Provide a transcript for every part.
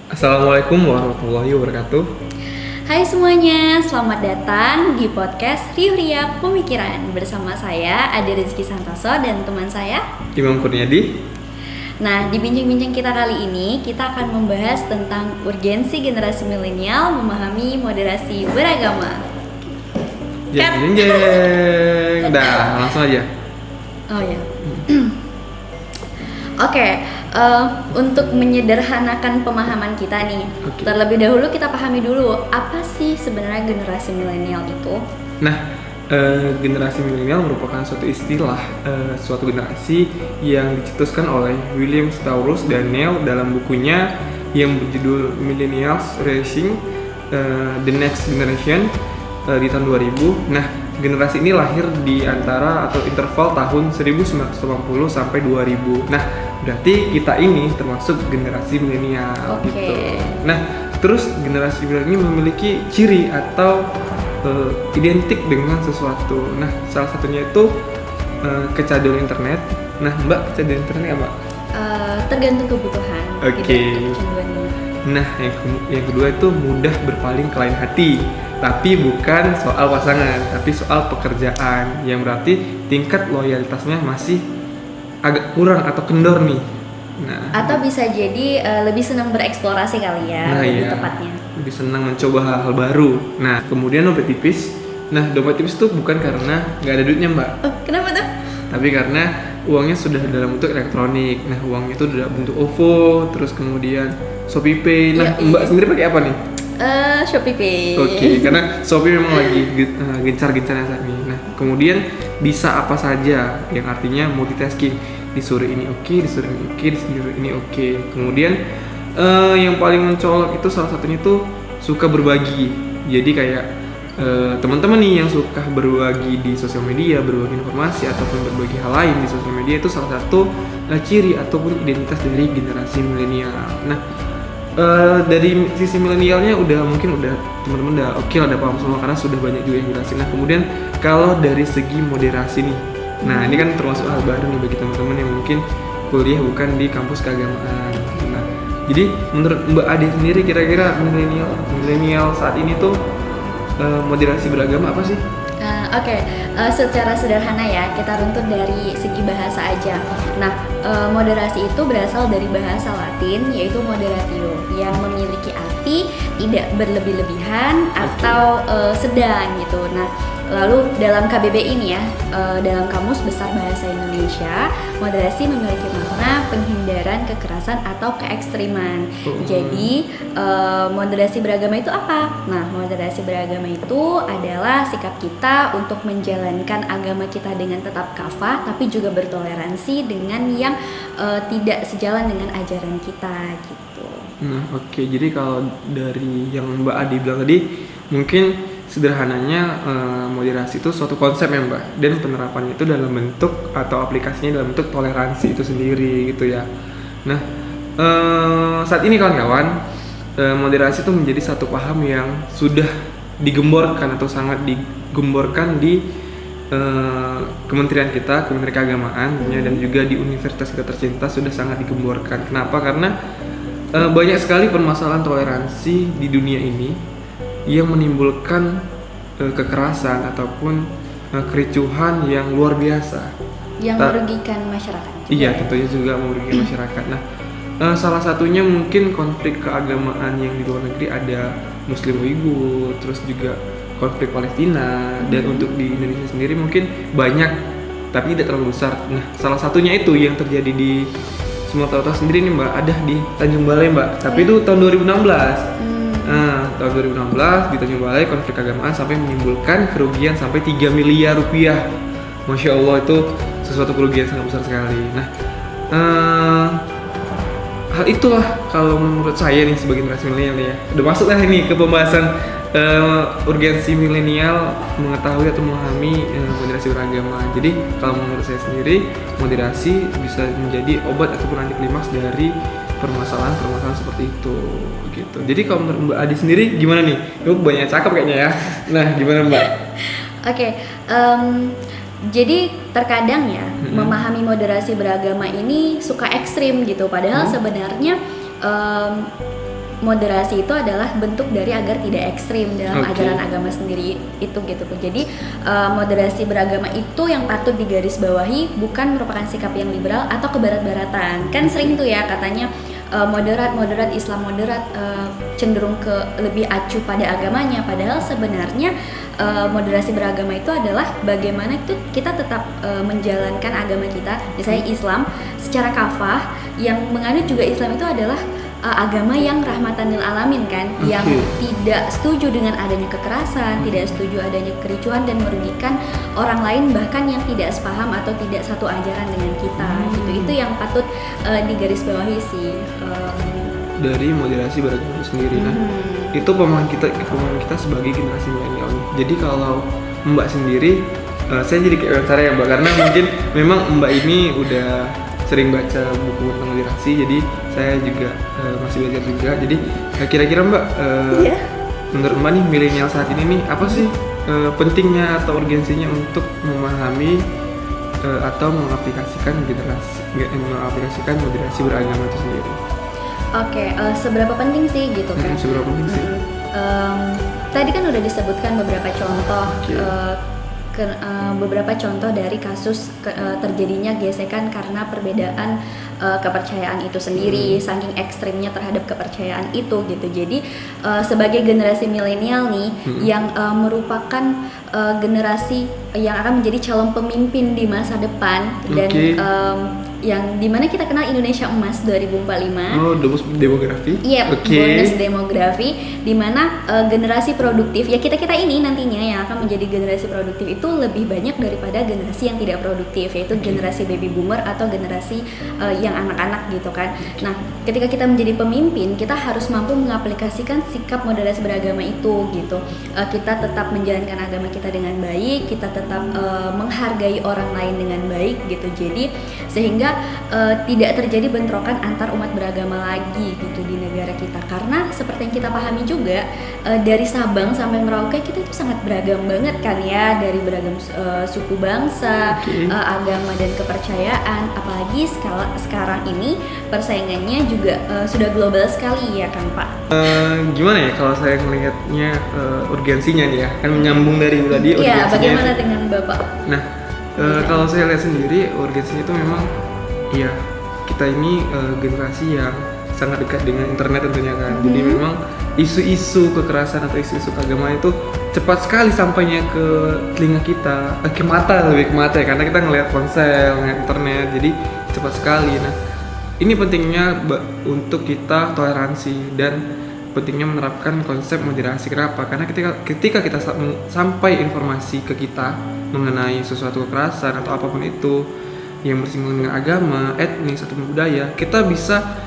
Assalamualaikum warahmatullahi wabarakatuh. Hai semuanya, selamat datang di podcast Riuh Riak Pemikiran. Bersama saya Ade Rezeki Santoso dan teman saya. Imam Kurniadi. Nah, di bincang-bincang kita kali ini kita akan membahas tentang urgensi generasi milenial memahami moderasi beragama. Jeng jeng jeng. Dah, langsung aja. Oh ya. Oke, untuk menyederhanakan pemahaman kita nih, Oke. terlebih dahulu kita pahami dulu apa sih sebenarnya generasi milenial itu. Nah, generasi milenial merupakan suatu istilah, suatu generasi yang dicetuskan oleh William Staurus Daniel dalam bukunya yang berjudul Millennials Raising the Next Generation di tahun 2000. Nah, generasi ini lahir di antara atau interval tahun 1980 sampai 2000. Nah, berarti kita ini termasuk generasi milenial Oke. gitu. Nah, terus generasi milenial ini memiliki ciri atau identik dengan sesuatu. Nah, salah satunya itu kecanduan internet. Nah, Mbak, kecanduan internet apa? Tergantung kebutuhan. Oke. Gitu, kecanduannya. Nah, yang kedua itu mudah berpaling ke lain hati. Tapi bukan soal pasangan, tapi soal pekerjaan. Yang berarti tingkat loyalitasnya masih agak kurang atau kendor nih. Nah, Atau bisa jadi lebih senang bereksplorasi kali ya, lebih iya, tepatnya. lebih senang mencoba hal-hal baru. Nah, kemudian dompet tipis. Nah, dompet tipis itu bukan karena nggak ada duitnya, Mbak, Oh, kenapa tuh? tapi karena uangnya sudah dalam bentuk elektronik. Nah, uangnya itu dalam bentuk OVO, terus kemudian ShopeePay. Nah, Iya, Mbak iya. sendiri pakai apa nih? Shopee Pay. Oke, karena Shopee memang lagi gencar-gencarnya saat ini. Nah, kemudian bisa apa saja, yang artinya multitasking. Disuruh ini oke, disuruh ini oke, disuruh ini oke. Kemudian yang paling mencolok itu salah satunya tuh suka berbagi. Jadi kayak teman-teman nih yang suka berbagi di sosial media, berbagi informasi ataupun berbagi hal lain di sosial media itu salah satu ciri ataupun identitas dari generasi milenial. Nah, dari sisi milenialnya mungkin udah teman-teman udah oke lah, udah paham semua karena sudah banyak juga yang jelasin. Nah, kemudian kalau dari segi moderasi nih, nah ini kan termasuk hal baru nih bagi teman-teman yang mungkin kuliah bukan di kampus keagamaan. Nah, jadi menurut Mbak Ade sendiri kira-kira milenial saat ini tuh moderasi beragama apa sih? Oke, secara sederhana ya, kita runtut dari segi bahasa aja. Nah, moderasi itu berasal dari bahasa Latin, yaitu moderatio, yang memiliki arti tidak berlebih-lebihan atau sedang gitu. Nah, lalu dalam KBB ini ya, dalam Kamus Besar Bahasa Indonesia, moderasi memiliki makna penghindaran kekerasan atau keekstriman. Jadi, moderasi beragama itu apa? Nah, moderasi beragama itu adalah sikap kita untuk menjalankan agama kita dengan tetap kafah, tapi juga bertoleransi dengan yang tidak sejalan dengan ajaran kita gitu. Nah, oke. Jadi kalau dari yang Mbak Adi bilang tadi, mungkin sederhananya moderasi itu suatu konsep ya, Mbak, dan penerapannya itu dalam bentuk atau aplikasinya dalam bentuk toleransi itu sendiri gitu ya. Nah, saat ini kawan-kawan, moderasi itu menjadi satu paham yang sudah digemborkan atau sangat digemborkan di kementerian kita, Kementerian Keagamaan dan juga di universitas kita tercinta sudah sangat digemborkan. Kenapa? Karena banyak sekali permasalahan toleransi di dunia ini yang menimbulkan kekerasan ataupun kericuhan yang luar biasa. Yang merugikan masyarakat. Iya, tentunya juga merugikan masyarakat. Nah, salah satunya mungkin konflik keagamaan yang di luar negeri ada Muslim Uighur, terus juga konflik Palestina, dan untuk di Indonesia sendiri mungkin banyak tapi tidak terlalu besar. Nah, salah satunya itu yang terjadi di Sumatera Utara sendiri nih, Mbak, ada di Tanjung Balai, Mbak. Tapi itu tahun 2016. Nah, tahun 2016 di Tanjung Balai konflik keagamaan sampai menimbulkan kerugian sampai 3 miliar rupiah. Masya Allah, itu sesuatu kerugian sangat besar sekali. Nah, hal itulah kalau menurut saya nih sebagai generasi milenial ya. Udah masuk lah ini ke pembahasan urgensi milenial mengetahui atau memahami moderasi beragama. Jadi kalau menurut saya sendiri, moderasi bisa menjadi obat ataupun anti klimaks dari permasalahan seperti itu gitu. Jadi kalau menurut Mbak Adi sendiri gimana nih? Lu banyak cakep kayaknya ya. Nah, gimana Mbak? Oke, jadi terkadang ya memahami moderasi beragama ini suka ekstrim gitu. Padahal sebenarnya moderasi itu adalah bentuk dari agar tidak ekstrim dalam Oke. ajaran agama sendiri itu gitu. Jadi moderasi beragama itu yang patut digarisbawahi, bukan merupakan sikap yang liberal atau kebarat-baratan. Kan sering tuh ya katanya moderat Islam moderat, cenderung ke lebih acuh pada agamanya, padahal sebenarnya moderasi beragama itu adalah bagaimana itu kita tetap menjalankan agama kita, misalnya Islam secara kafah. Yang menganut juga Islam itu adalah agama yang rahmatan lil alamin kan, yang tidak setuju dengan adanya kekerasan, tidak setuju adanya kericuhan dan merugikan orang lain, bahkan yang tidak sepaham atau tidak satu ajaran dengan kita gitu. Itu yang patut digarisbawahi sih. Dari moderasi beragama itu sendiri. Nah, itu pemahaman kita sebagai generasi milenial nih. Jadi kalau Mbak sendiri, saya jadi kayak wawancara ya Mbak, karena mungkin memang Mbak ini udah sering baca buku tentang moderasi, jadi saya juga masih belajar juga. Jadi kira-kira Mbak, menurut Mbak nih milenial saat ini nih apa sih pentingnya atau urgensinya untuk memahami atau mengaplikasikan moderasi beragama itu sendiri? Oke, seberapa penting sih gitu kan? Seberapa penting sih? Tadi kan udah disebutkan beberapa contoh. Beberapa contoh dari kasus terjadinya gesekan karena perbedaan kepercayaan itu sendiri, saking ekstrimnya terhadap kepercayaan itu gitu. Jadi sebagai generasi milenial nih yang merupakan generasi yang akan menjadi calon pemimpin di masa depan dan yang dimana kita kenal Indonesia Emas 2045. Oh, demografi? Iya, bonus demografi, dimana generasi produktif ya kita ini nantinya yang akan menjadi generasi produktif itu lebih banyak daripada generasi yang tidak produktif, yaitu generasi baby boomer atau generasi yang anak-anak gitu kan. Nah, ketika kita menjadi pemimpin, kita harus mampu mengaplikasikan sikap moderasi beragama itu gitu. Kita tetap menjalankan agama kita dengan baik, kita tetap menghargai orang lain dengan baik gitu. Jadi sehingga tidak terjadi bentrokan antar umat beragama lagi gitu di negara kita, karena seperti yang kita pahami juga dari Sabang sampai Merauke kita itu sangat beragam banget kan ya, dari beragam suku bangsa, agama dan kepercayaan, apalagi sekarang ini persaingannya juga sudah global sekali ya kan Pak. Gimana ya kalau saya melihatnya urgensinya nih ya, kan menyambung dari tadi urgensinya. Iya, bagaimana dengan Bapak? Nah, kalau saya lihat sendiri urgensinya itu memang ya kita ini generasi yang sangat dekat dengan internet tentunya kan. Jadi memang isu-isu kekerasan atau isu-isu agama itu cepat sekali sampainya ke telinga kita, ke mata ya, karena kita ngelihat ponsel, ngelihat internet, jadi cepat sekali. Nah, ini pentingnya untuk kita toleransi dan pentingnya menerapkan konsep moderasi. Kenapa? Karena ketika kita sampai informasi ke kita mengenai sesuatu kekerasan atau apapun itu yang bersinggungan dengan agama, etnis atau budaya, kita bisa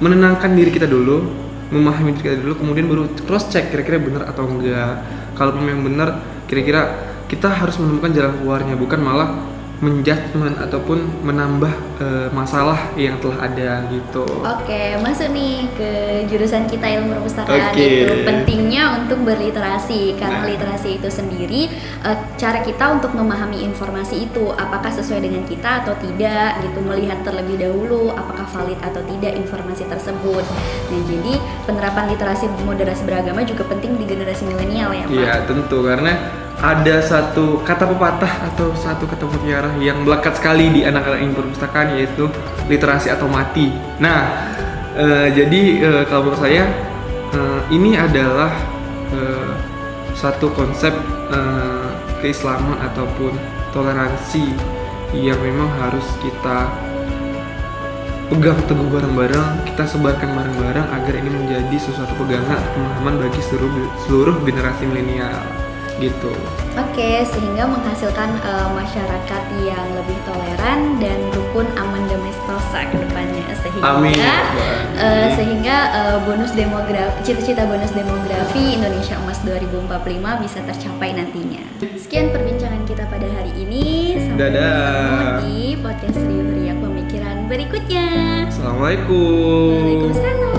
menenangkan diri kita dulu, memahami diri kita dulu, kemudian baru cross check kira-kira benar atau enggak. Kalau memang benar, kira-kira kita harus menemukan jalan keluarnya, bukan malah menjudgment ataupun menambah masalah yang telah ada gitu. Oke, masuk nih ke jurusan kita ilmu perpustakaan. Itu pentingnya untuk berliterasi, karena literasi itu sendiri cara kita untuk memahami informasi itu apakah sesuai dengan kita atau tidak gitu, melihat terlebih dahulu apakah valid atau tidak informasi tersebut. Nah, jadi penerapan literasi moderasi beragama juga penting di generasi milenial ya Pak. Iya, tentu, karena ada satu kata pepatah atau satu kata mutiara yang melekat sekali di anak-anak ilmu perpustakaan, yaitu literasi atau mati. Nah, jadi kalau menurut saya ini adalah satu konsep keislaman ataupun toleransi yang memang harus kita pegang teguh bareng-bareng, kita sebarkan bareng-bareng agar ini menjadi sesuatu pegangan pemahaman bagi seluruh generasi milenial gitu. Oke, sehingga menghasilkan masyarakat yang lebih toleran dan rukun, aman, damai, sentosa ke depannya, sehingga bonus demografi, cita-cita bonus demografi Indonesia Emas 2045 bisa tercapai nantinya. Sekian perbincangan kita pada hari ini. Sampai ketemu di podcast Rio Riak Pemikiran berikutnya. Assalamualaikum. Waalaikumsalam.